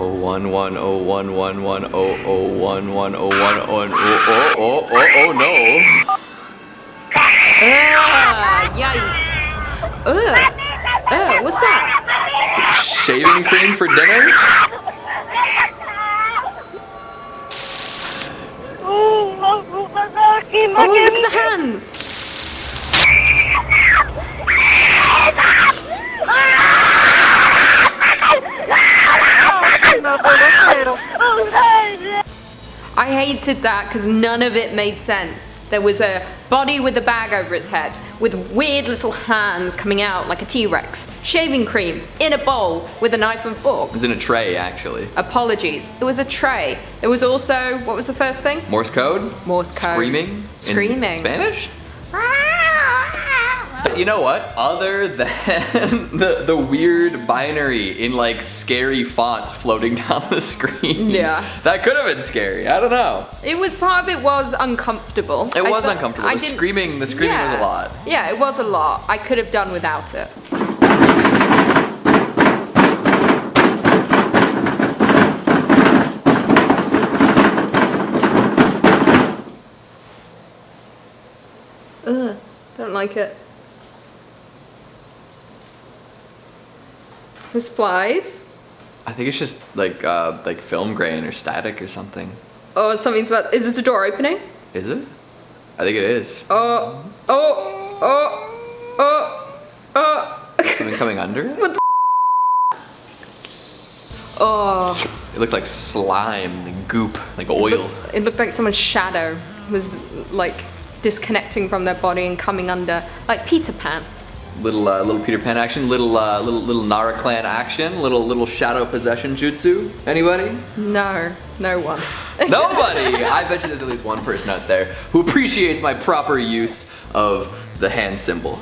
Oh no. Yikes. What's that? Shaving cream for dinner? Oh, look at the hands. I hated that because none of it made sense. There was a body with a bag over its head, with weird little hands coming out like a T-Rex, shaving cream in a bowl with a knife and fork. It was in a tray, actually. Apologies. It was a tray. There was also, what was the first thing? Morse code? Morse code. Screaming? Screaming. In Spanish? You know what? Other than the weird binary in like scary font floating down the screen. Yeah. That could have been scary. I don't know. It was, part of it was uncomfortable. It was uncomfortable. The screaming was a lot. Yeah, it was a lot. I could have done without it. Ugh, don't like it. There's flies. I think it's just like film grain or static or something. Oh, something's about. Is the door opening? Is it? I think it is. Oh. Something coming under it? What the Oh. It looked like slime, like goop, like oil. It looked like someone's shadow was like disconnecting from their body and coming under, like Peter Pan. Little Peter Pan action, little Nara clan action, little shadow possession jutsu. Anybody? No one. Nobody! I bet you there's at least one person out there who appreciates my proper use of the hand symbol.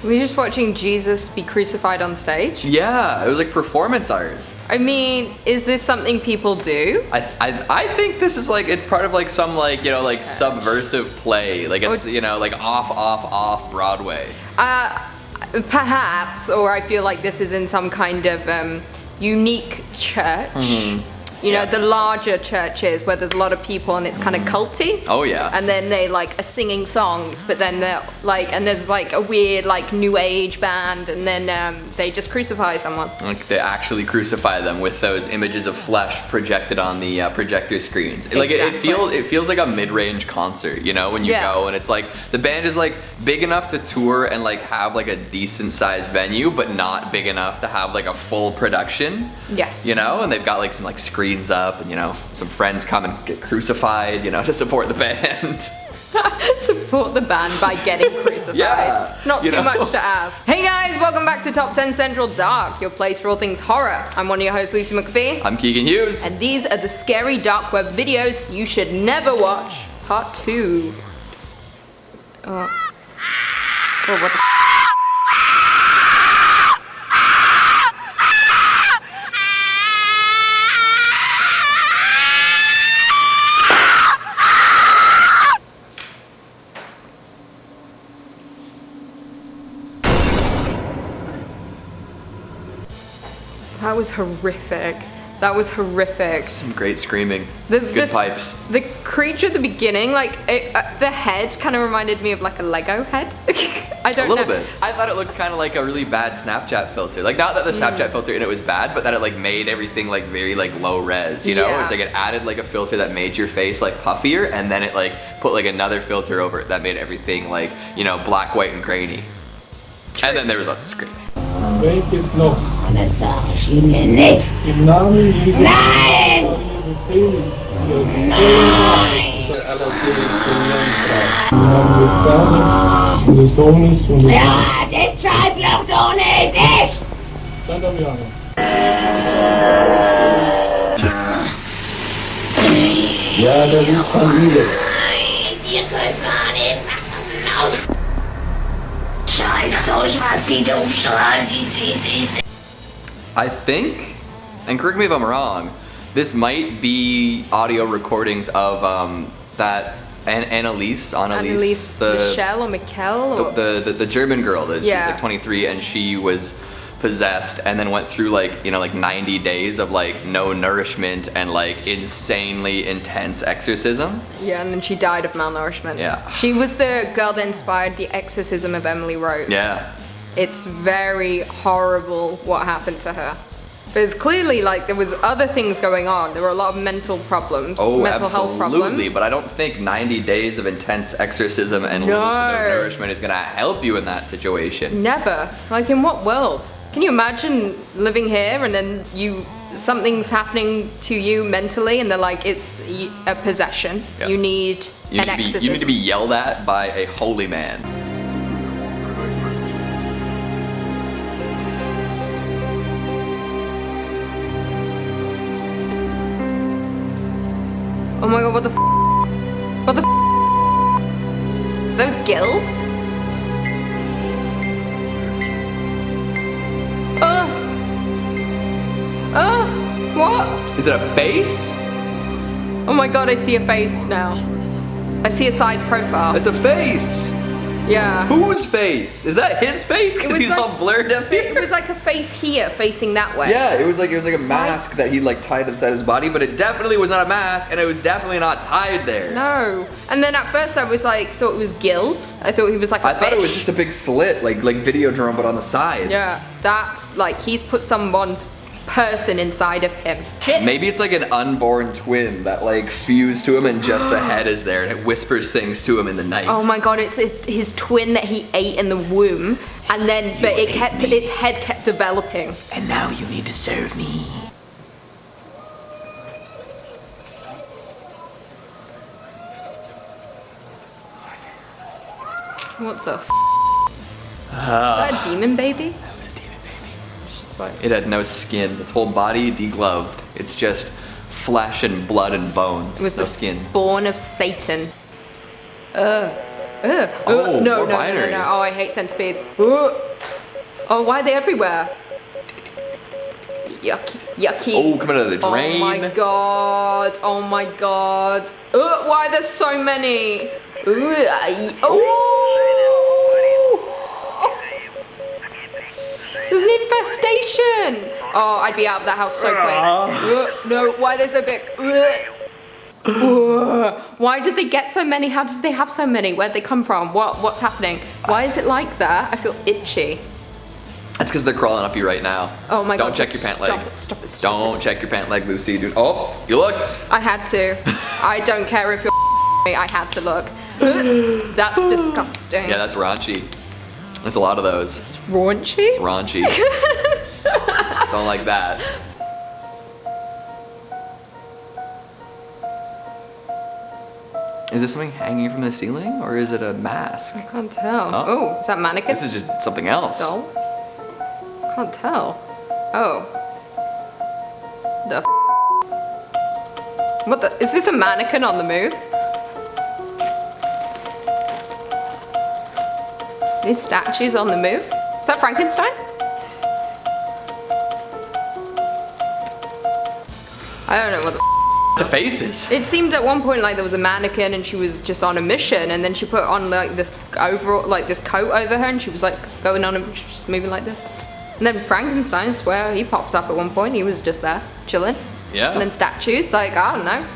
Were you just watching Jesus be crucified on stage? Yeah, it was like performance art. I mean, is this something people do? I think this is like, it's part of like some like, you know, like subversive play. Like it's, you know, like off Broadway. Perhaps, or I feel like this is in some kind of unique church. Mm-hmm. You know, the larger churches where there's a lot of people and it's kind of culty. Oh yeah. And then they like are singing songs, but then they're like, and there's like a weird like new age band, and then they just crucify someone. Like they actually crucify them with those images of flesh projected on the projector screens. Like it feels like a mid-range concert, you know, when you go and it's like the band is like big enough to tour and like have like a decent sized venue, but not big enough to have like a full production. Yes. You know, and they've got like some like screens up and, you know, some friends come and get crucified, you know, to support the band. Support the band by getting crucified. Yeah, it's not too much to ask. Hey guys, welcome back to Top 10 Central Dark, your place for all things horror. I'm one of your hosts, Lucy McPhee. I'm Keegan Hughes. And these are the scary dark web videos you should never watch, part 2. Oh, what the That was horrific. That was horrific. Some great screaming. Good pipes. The creature at the beginning, like, the head kind of reminded me of like a Lego head. I don't know. A little bit. I thought it looked kind of like a really bad Snapchat filter. Like, not that the Snapchat filter in it was bad, but that it like made everything like very like low res, you know? Yeah. It's like it added like a filter that made your face like puffier, and then it like put like another filter over it that made everything like, you know, black, white, and grainy. True. And then there was lots of screaming. Welches Loch? Das sag ich Ihnen nicht. Im Namen Jesu. Nein! Nein! Des Sohnes und des... Ja, deshalb noch ohne dich! I think, and correct me if I'm wrong, this might be audio recordings of that Annalise, Michelle or Mikkel or the German girl that she was Yeah. like 23 and she was possessed and then went through like 90 days of like no nourishment and like insanely intense exorcism. yeah, and then she died of malnourishment. Yeah. She was the girl that inspired the exorcism of Emily Rose. Yeah. It's very horrible what happened to her. But it's clearly like there was other things going on. There were a lot of mental problems, mental health problems. Absolutely, but I don't think 90 days of intense exorcism and little to no nourishment is gonna help you in that situation. Never. Like in what world? Can you imagine living here and then something's happening to you mentally and they're like, it's a possession. Yeah. You need an exorcism. You need to be yelled at by a holy man. Oh my god, what the f? What the f? Those gills? What? Is it a face? Oh my god, I see a face now. I see a side profile. It's a face. Yeah. Whose face? Is that his face? Because he's all blurred up here. It was like a face here, facing that way. Yeah, it was like a mask that he like tied inside his body, but it definitely was not a mask, and it was definitely not tied there. No. And then at first I was like, thought it was gills. I thought he was like a I fish. thought it was just a big slit, like Videodrome, but on the side. Yeah, that's like he's put someone's person inside of him. Shit. Maybe it's like an unborn twin that like fused to him and just the head is there and it whispers things to him in the night. Oh my god, it's his twin that he ate in the womb, and then but its head kept developing. And now you need to serve me. What the f? Is that a demon baby? That was a demon baby. It's just like, It had no skin. Its whole body degloved. It's just flesh and blood and bones. it was no the skin. spawn of Satan. Oh, No. more binary. Oh, I hate centipedes. Oh, why are they everywhere? Yucky. Oh, coming out of the drain. Oh my god. Oh my god. Why are there so many? There's an infestation. Oh, I'd be out of that house so quick. No, why are they so big? Why did they get so many? How did they have so many? Where'd they come from? What's happening? Why is it like that? I feel itchy. That's because they're crawling up you right now. Oh my god. Don't check your pant leg. Stop it. Don't check your pant leg, Lucy. Dude. Oh, you looked. I had to. I don't care if you're me, I had to look. That's disgusting. Yeah, that's raunchy. There's a lot of those. It's raunchy? It's raunchy. Don't like that. Is this something hanging from the ceiling or is it a mask? I can't tell. Oh. Oh, is that mannequin? This is just something else. Doll? Can't tell. Oh. The f? What the? Is this a mannequin on the move? These statues on the move? Is that Frankenstein? I don't know what the The faces. It seemed at one point like there was a mannequin and she was just on a mission, and then she put on like this overall, like this coat over her, and she was like going on and just moving like this. And then Frankenstein, I swear, he popped up at one point. He was just there, chilling. Yeah. And then statues, like, I don't know.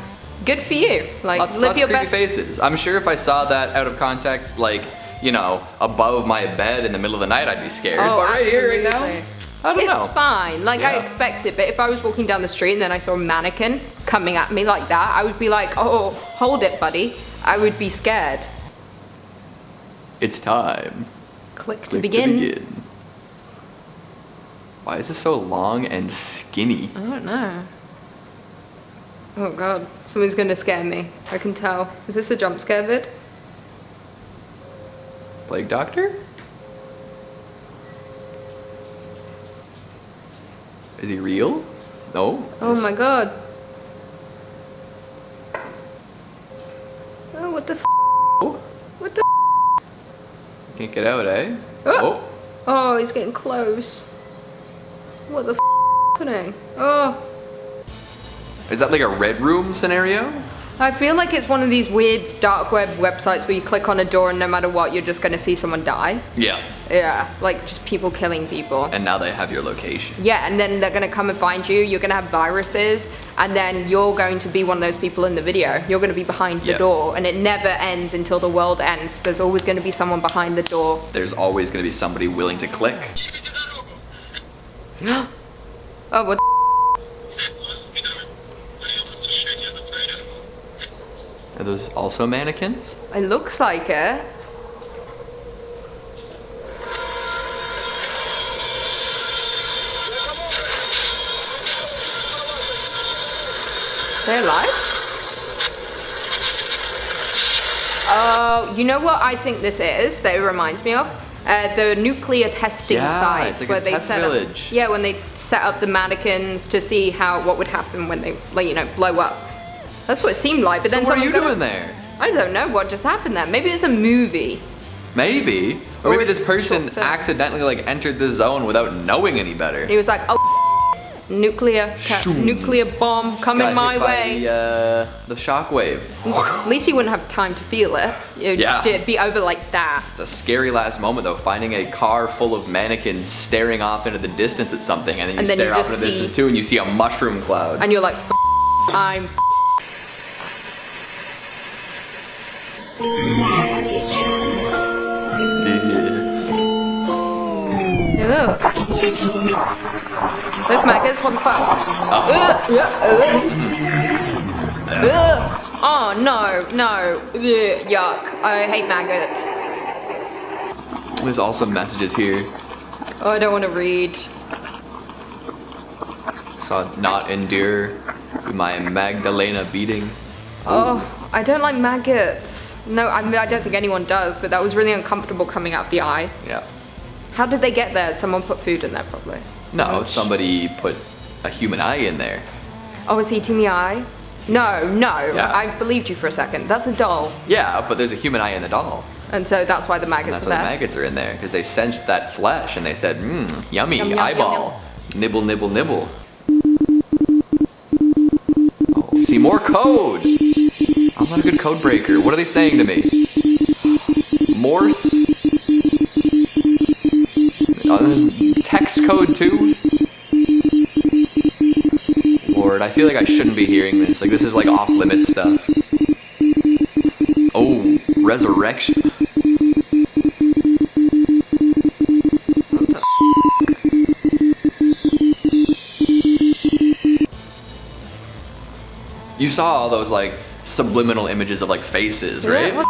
Good for you. Like, Lots live of your creepy best. faces. I'm sure if I saw that out of context, like, you know, above my bed in the middle of the night, I'd be scared. Oh, but right here, right absolutely. now, I don't know. It's fine. Like, I Yeah. expect it. But if I was walking down the street and then I saw a mannequin coming at me like that, I would be like, oh, hold it, buddy. I would be scared. It's time. Click to Click begin. Why is this so long and skinny? I don't know. Oh god, something's gonna scare me. I can tell. Is this a jump scare vid? Plague Doctor? Is he real? No. Oh my god. Oh, what the f? Oh, What the can't get out, eh? Oh. Oh, he's getting close. What the f happening? Oh. Is that like a Red Room scenario? I feel like it's one of these weird dark web websites where you click on a door and no matter what, you're just gonna see someone die. Yeah. Yeah, like just people killing people. And now they have your location. Yeah, and then they're gonna come and find you, you're gonna have viruses, and then you're going to be one of those people in the video. You're gonna be behind the door, and it never ends until the world ends. There's always gonna be someone behind the door. There's always gonna be somebody willing to click. Oh, what Are those also mannequins? It looks like it. They're alive? Oh, you know what I think this is that it reminds me of? The nuclear testing sites it's like where a they test set village. up. Yeah, when they set up the mannequins to see what would happen when they, like, blow up. That's what it seemed like. But So then what are you someone doing there? I don't know what just happened there. Maybe it's a movie. Maybe. Or maybe this a person short film. accidentally like entered the zone without knowing any better. He was like, oh, nuclear bomb coming Got my hit by way. The shockwave. At least you wouldn't have time to feel it. It'd be over like that. It's a scary last moment though, finding a car full of mannequins staring off into the distance at something, and then you stare off into the distance too, and you see a mushroom cloud. And you're like, I'm Ew. Those maggots, what the fuck? Oh no, no. Ugh, yuck. I hate maggots. There's also messages here. Oh, I don't want to read. Saw not endure my Magdalena beating. Oh, I don't like maggots. No, I mean, I don't think anyone does, but that was really uncomfortable coming out the eye. Yeah. How did they get there? Someone put food in there, probably. No, somebody put a human eye in there. Oh, was he eating the eye? No, no. Yeah. I believed you for a second. That's a doll. Yeah, but there's a human eye in the doll. And so that's why the And maggots that's are why there. the maggots are in there, because they sensed that flesh and they said, yummy, Yum, yum, eyeball. Nibble, nibble, nibble. Oh, see, more code! I'm not a good code breaker. What are they saying to me? Morse? Oh, there's text code too? Lord, I feel like I shouldn't be hearing this. Like, this is like off-limits stuff. Oh, resurrection. You saw all those like subliminal images of like faces, right? What's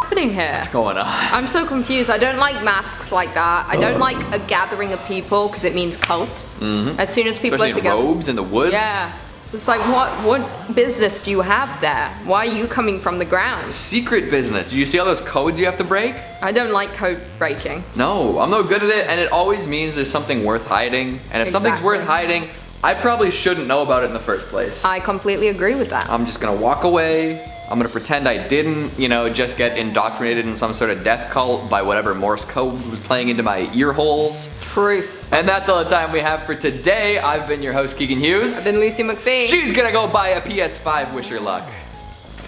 happening here? What's going on? I'm so confused. I don't like masks like that. I don't like a gathering of people because it means cult. As soon as people Especially are together. in robes in the woods. Yeah. It's like, what business do you have there? Why are you coming from the ground? Secret business. Do you see all those codes you have to break? I don't like code breaking. No, I'm no good at it, and it always means there's something worth hiding. And if something's Exactly. worth hiding, I probably shouldn't know about it in the first place. I completely agree with that. I'm just gonna walk away. I'm gonna pretend I didn't, just get indoctrinated in some sort of death cult by whatever Morse code was playing into my ear holes. Truth. And that's all the time we have for today. I've been your host, Keegan Hughes. I've been Lucy McPhee. She's gonna go buy a PS5, wish her luck.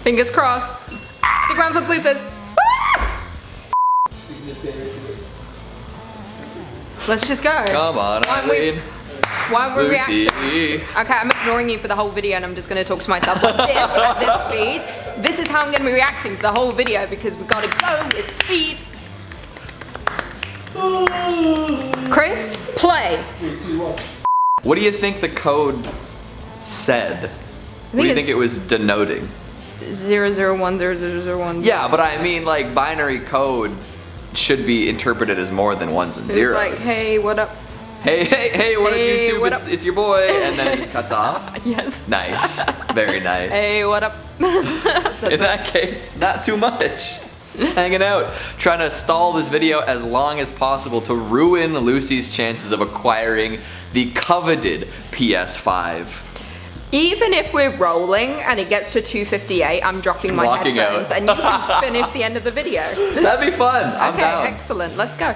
Fingers crossed. Stick around for bloopers. Let's just go. Come on, Why aren't we- Eileen. Why aren't we Lucy. reacting? Okay, I'm ignoring you for the whole video and I'm just going to talk to myself like this at this speed. This is how I'm going to be reacting for the whole video because we've got to go with speed. Chris, play. What do you think the code said? What do you think it was denoting? 0010001. Yeah, but I mean, like, binary code should be interpreted as more than ones and It was zeros. like, hey, what up? Hey, what Hey, up, YouTube? what up? It's your boy. And then it just cuts off. Yes. Nice. Very nice. Hey, what up? In that case, not too much. Just hanging out, trying to stall this video as long as possible to ruin Lucy's chances of acquiring the coveted PS5. Even if we're rolling and it gets to 2:58, I'm dropping my headphones and you can finish the end of the video. That'd be fun. I'm down. Okay, excellent. Let's go.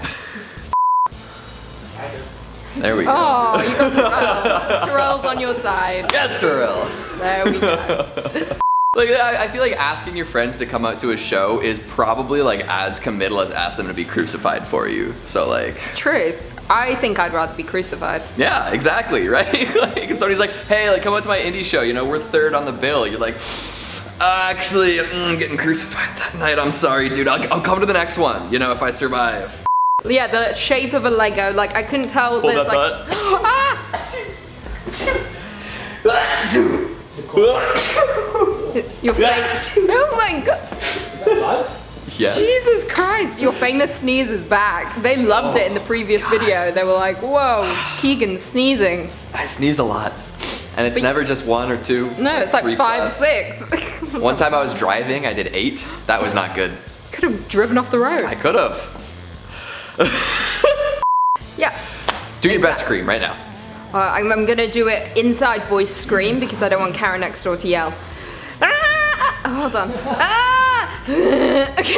There we go. Oh, you got Terrell. Terrell's on your side. Yes, Terrell. There we go. Like, I feel like asking your friends to come out to a show is probably like as committal as asking them to be crucified for you. So like. Truth. I think I'd rather be crucified. Yeah, exactly, right? Like if somebody's like, hey, like come out to my indie show, you know, we're third on the bill. You're like, actually, I'm getting crucified that night. I'm sorry, dude. I'll come to the next one, you know, if I survive. Yeah, the shape of a Lego, like I couldn't tell. Hold there's that like, your face. Oh my god. Yes. Jesus Christ, your famous sneeze is back. They loved it in the previous video. They were like, whoa, Keegan sneezing. I sneeze a lot. And it's never just one or two. No, it's like 5, plus. 6. One time I was driving, I did 8. That was not good. Could have driven off the road. I could have. Yeah. Do your best scream right now. I'm gonna do it inside voice scream because I don't want Karen next door to yell. Ah! Oh, hold on. Ah! Okay.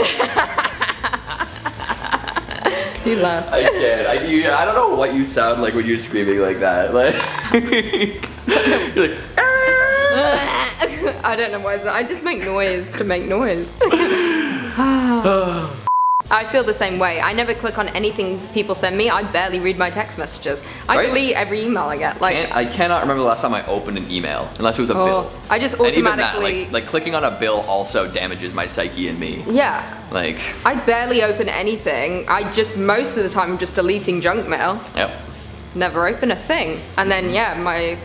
You laugh. I can't. I don't know what you sound like when you're screaming like that. Like, you're like, I don't know why. I just make noise to make noise. I feel the same way. I never click on anything people send me. I barely read my text messages. I delete every email I get. Like I cannot remember the last time I opened an email, unless it was a bill. I just And even automatically. that, like clicking on a bill also damages my psyche and me. Yeah. Like. I barely open anything. I just most of the time I'm just deleting junk mail. Yep. Never open a thing. And then yeah,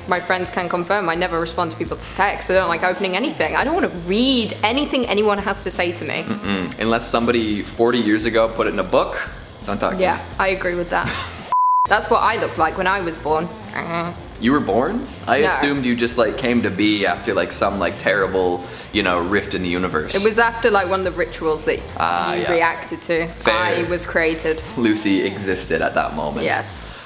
my friends can confirm I never respond to people's texts. I don't like opening anything. I don't want to read anything anyone has to say to me. Unless somebody 40 years ago put it in a book, don't talk to me. Yeah, I agree with that. That's what I looked like when I was born. You were born? I No. assumed you just like came to be after like some like terrible, you know, rift in the universe. It was after like one of the rituals that you yeah. reacted to. Fair. I was created. Lucy existed at that moment. Yes.